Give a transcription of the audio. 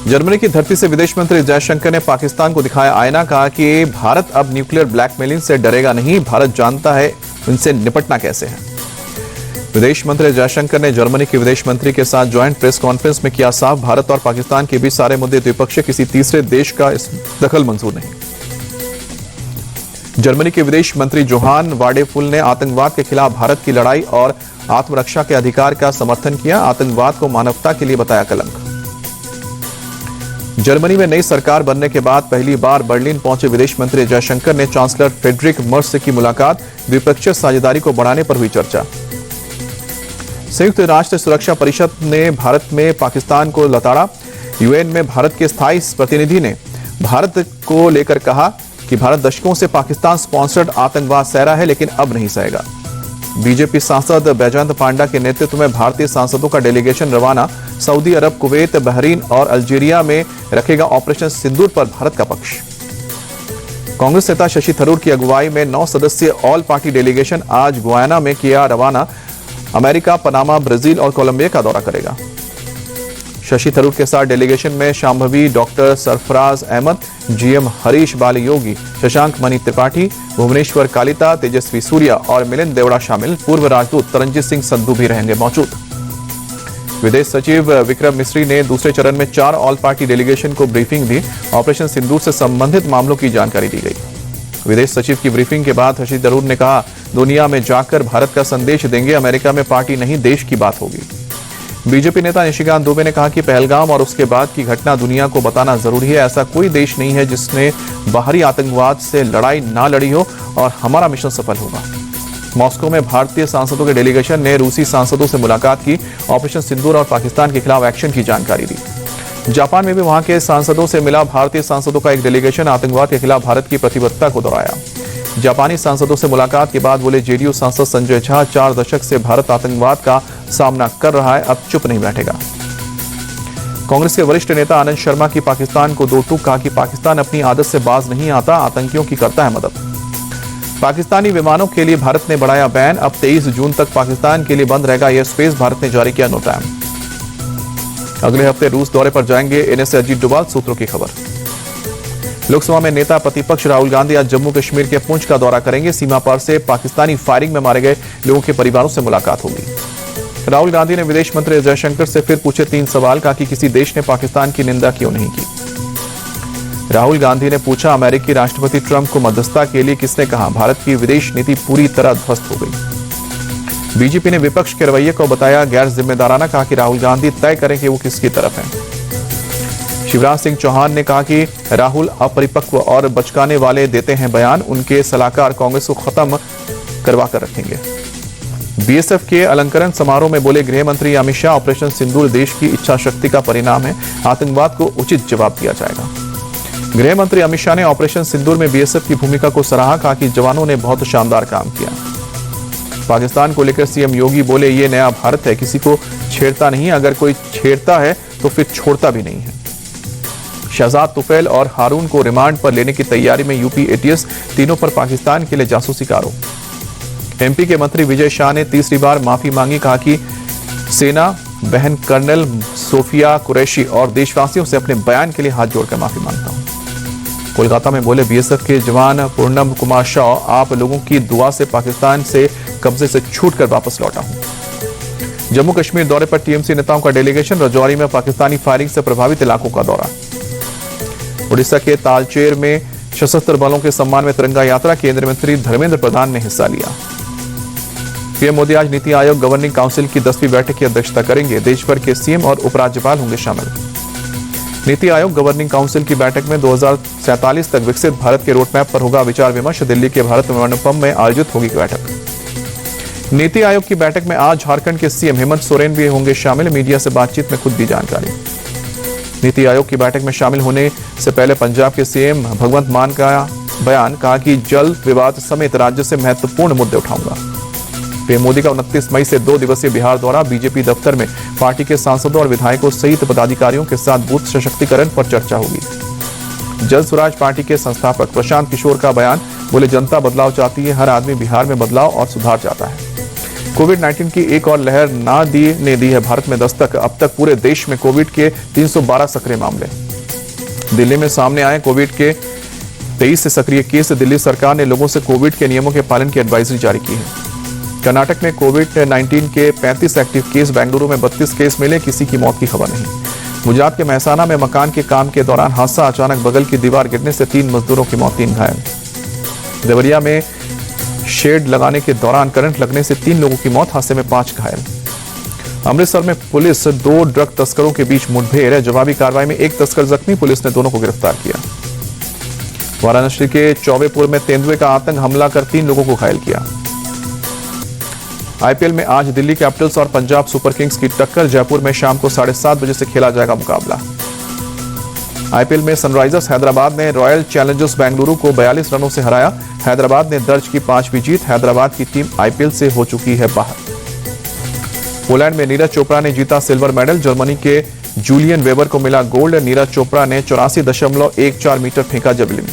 Germany की धरती से विदेश मंत्री जयशंकर ने पाकिस्तान को दिखाया आईना, कहा कि भारत अब न्यूक्लियर ब्लैकमेलिंग से डरेगा नहीं, भारत जानता है इनसे निपटना कैसे है। विदेश मंत्री जयशंकर ने जर्मनी के विदेश मंत्री के साथ ज्वाइंट प्रेस कॉन्फ्रेंस में किया साफ, भारत और पाकिस्तान के बीच सारे मुद्दे द्विपक्षीय, किसी तीसरे देश का इस दखल मंजूर नहीं। जर्मनी के विदेश मंत्री जोहान वाडेफुल ने आतंकवाद के खिलाफ भारत की लड़ाई और आत्मरक्षा के अधिकार का समर्थन किया, आतंकवाद को मानवता के लिए बताया कलंक। जर्मनी में नई सरकार बनने के बाद पहली बार बर्लिन पहुंचे विदेश मंत्री जयशंकर ने चांसलर फ्रेडरिक मर्स से की मुलाकात, द्विपक्षीय साझेदारी को बढ़ाने पर हुई चर्चा। संयुक्त राष्ट्र सुरक्षा परिषद ने भारत में पाकिस्तान को लताड़ा, यूएन में भारत के स्थायी प्रतिनिधि ने भारत को लेकर कहा कि भारत दशकों से पाकिस्तान स्पॉन्सर्ड आतंकवाद सह रहा है, लेकिन अब नहीं सहेगा। बीजेपी सांसद बैजयंत पांडा के नेतृत्व में भारतीय सांसदों का डेलीगेशन रवाना, सऊदी अरब, कुवैत, बहरीन और अल्जीरिया में रखेगा ऑपरेशन सिंदूर पर भारत का पक्ष। कांग्रेस नेता शशि थरूर की अगुवाई में 9 सदस्यीय ऑल पार्टी डेलीगेशन आज गुयाना में किया रवाना, अमेरिका, पनामा, ब्राजील और कोलंबिया का दौरा करेगा। शशि थरूर के साथ डेलीगेशन में शांभवी डॉक्टर सरफराज अहमद, जीएम हरीश बाली योगी, शशांक मणि त्रिपाठी, भुवनेश्वर कालिता, तेजस्वी सूर्या और मिलिंद देवड़ा शामिल। पूर्व राजदूत तरनजीत सिंह संधू भी रहेंगे मौजूद। विदेश सचिव विक्रम मिस्री ने दूसरे चरण में 4 ऑल पार्टी डेलीगेशन को ब्रीफिंग दी, ऑपरेशन सिंदूर से संबंधित मामलों की जानकारी दी गई। विदेश सचिव की ब्रीफिंग के बाद शशि थरूर ने कहा, दुनिया में जाकर भारत का संदेश देंगे, अमेरिका में पार्टी नहीं देश की बात होगी। बीजेपी नेता निशिकांत दुबे ने कहा कि पहलगाम और उसके बाद की घटना दुनिया को बताना जरूरी है, ऐसा कोई देश नहीं है जिसने बाहरी आतंकवाद से लड़ाई ना लड़ी हो और हमारा मिशन सफल होगा। मॉस्को में भारतीय सांसदों के डेलीगेशन ने रूसी सांसदों से मुलाकात की, ऑपरेशन सिंदूर और पाकिस्तान के खिलाफ एक्शन की जानकारी दी। जापान में भी वहां के सांसदों से मिला भारतीय सांसदों का एक डेलीगेशन, आतंकवाद के खिलाफ भारत की प्रतिबद्धता को दोहराया। जापानी सांसदों से मुलाकात के बाद बोले जेडीयू सांसद संजय झा, 4 दशक से भारत आतंकवाद का सामना कर रहा है, अब चुप नहीं बैठेगा। कांग्रेस के वरिष्ठ नेता आनंद शर्मा की पाकिस्तान को दो टूक, कहा कि पाकिस्तान अपनी आदत से बाज नहीं आता, आतंकियों की करता है मदद। पाकिस्तानी विमानों के लिए भारत ने बढ़ाया बैन, अब 23 जून तक पाकिस्तान के लिए बंद रहेगा एयर स्पेस, भारत ने जारी किया नो टाइम। अगले हफ्ते रूस दौरे पर जाएंगे एनएसए अजीत डोभाल, सूत्रों की खबर। लोकसभा में नेता प्रतिपक्ष राहुल गांधी आज जम्मू कश्मीर के पुंछ का दौरा करेंगे, सीमा पार से पाकिस्तानी फायरिंग में मारे गए लोगों के परिवारों से मुलाकात होगी। राहुल गांधी ने विदेश मंत्री जयशंकर से फिर पूछे 3 सवाल, कहा कि किसी देश ने पाकिस्तान की निंदा क्यों नहीं की। राहुल गांधी ने पूछा, अमेरिकी राष्ट्रपति ट्रंप को मध्यस्थता के लिए किसने कहा, भारत की विदेश नीति पूरी तरह ध्वस्त हो गई। बीजेपी ने विपक्ष के रवैये को बताया गैर जिम्मेदाराना, कहा कि राहुल गांधी तय करें कि वो किसकी तरफ हैं। शिवराज सिंह चौहान ने कहा कि राहुल अपरिपक्व और बचकाने वाले देते हैं बयान, उनके सलाहकार कांग्रेस को खत्म करवा कर रखेंगे। बीएसएफ के अलंकरण समारोह में बोले गृह मंत्री अमित शाह, ऑपरेशन सिंदूर देश की इच्छा शक्ति का परिणाम है, आतंकवाद को उचित जवाब दिया जाएगा। गृह मंत्री अमित शाह ने ऑपरेशन सिंदूर में बीएसएफ की भूमिका को सराहा, कहा कि जवानों ने बहुत शानदार काम किया। पाकिस्तान को लेकर सीएम योगी बोले, ये नया भारत है, किसी को छेड़ता नहीं, अगर कोई छेड़ता है तो फिर छोड़ता भी नहीं है। शहजाद तुफैल और हारून को रिमांड पर लेने की तैयारी में यूपी एटीएस, तीनों पर पाकिस्तान के लिए जासूसी का आरोप। एमपी के मंत्री विजय शाह ने तीसरी बार माफी मांगी, कहा कि सेना बहन कर्नल सोफिया कुरैशी और देशवासियों से अपने बयान के लिए हाथ जोड़कर माफी मांगता हूं। कोलकाता में बोले बीएसएफ के जवान पूर्णम कुमार शाह, आप लोगों की दुआ से पाकिस्तान से कब्जे से छूटकर वापस लौटा हूं। जम्मू कश्मीर दौरे पर टीएमसी नेताओं का डेलीगेशन, रजौरी में पाकिस्तानी फायरिंग से प्रभावित इलाकों का दौरा। उड़ीसा के तालचेर में सशस्त्र बलों के सम्मान में तिरंगा यात्रा, केंद्रीय मंत्री धर्मेंद्र प्रधान ने हिस्सा लिया। पीएम मोदी आज नीति आयोग गवर्निंग काउंसिल की 10वीं बैठक की अध्यक्षता करेंगे, देश भर के सीएम और उपराज्यपाल होंगे शामिल। नीति आयोग गवर्निंग काउंसिल की बैठक में 2047 तक विकसित भारत के रोड मैप पर होगा विचार विमर्श, दिल्ली के भारत मंडपम में आयोजित होगी बैठक। नीति आयोग की बैठक में आज झारखंड के सीएम हेमंत सोरेन भी होंगे शामिल, मीडिया से बातचीत में खुद दी जानकारी। नीति आयोग की बैठक में शामिल होने से पहले पंजाब के सीएम भगवंत मान का बयान, कहा कि जल विवाद समेत राज्य से महत्वपूर्ण मुद्दे उठाऊंगा। पीएम मोदी का 29 मई से 2 दिवसीय बिहार दौरा, बीजेपी दफ्तर में पार्टी के सांसदों और विधायकों सहित पदाधिकारियों के साथ बूथ सशक्तिकरण पर चर्चा होगी। जल स्वराज पार्टी के संस्थापक प्रशांत किशोर का बयान, बोले जनता बदलाव चाहती है, हर आदमी बिहार में बदलाव और सुधार चाहता है। कोविड-19 की एक और लहर ने दी है भारत में दस्तक। अब तक पूरे देश में कोविड के 312 सक्रिय मामले। दिल्ली में सामने आए कोविड के 23 सक्रिय केस। दिल्ली सरकार ने लोगों से कोविड के नियमों के पालन की एडवाइजरी जारी की है। कर्नाटक में कोविड-19 के 35 एक्टिव केस। बेंगलुरु में 32 केस मिले, किसी की मौत की खबर नहीं। गुजरात के महसाना में मकान के काम के दौरान हादसा। अचानक बगल की दीवार गिरने से 3 मजदूरों की मौत, 3 घायल। देवरिया में शेड लगाने के दौरान करंट लगने से 3 लोगों की मौत, हादसे में 5 घायल। अमृतसर में पुलिस 2 ड्रग तस्करों के बीच मुठभेड़। जवाबी कार्रवाई में 1 तस्कर जख्मी, पुलिस ने दोनों को गिरफ्तार किया। वाराणसी के चौबेपुर में तेंदुए का आतंक, हमला कर 3 लोगों को घायल किया। आईपीएल में आज दिल्ली कैपिटल्स और पंजाब सुपर किंग्स की टक्कर। जयपुर में शाम को 7:30 बजे से खेला जाएगा मुकाबला। आईपीएल में सनराइजर्स हैदराबाद ने रॉयल चैलेंजर्स बेंगलुरु को 42 रनों से हराया। हैदराबाद ने दर्ज की 5वीं जीत। हैदराबाद की टीम आईपीएल से हो चुकी है बाहर। पोलैंड में नीरज चोपड़ा ने जीता सिल्वर मेडल। जर्मनी के जूलियन वेबर को मिला गोल्ड। नीरज चोपड़ा ने 84.14 मीटर फेंका जेवलिन।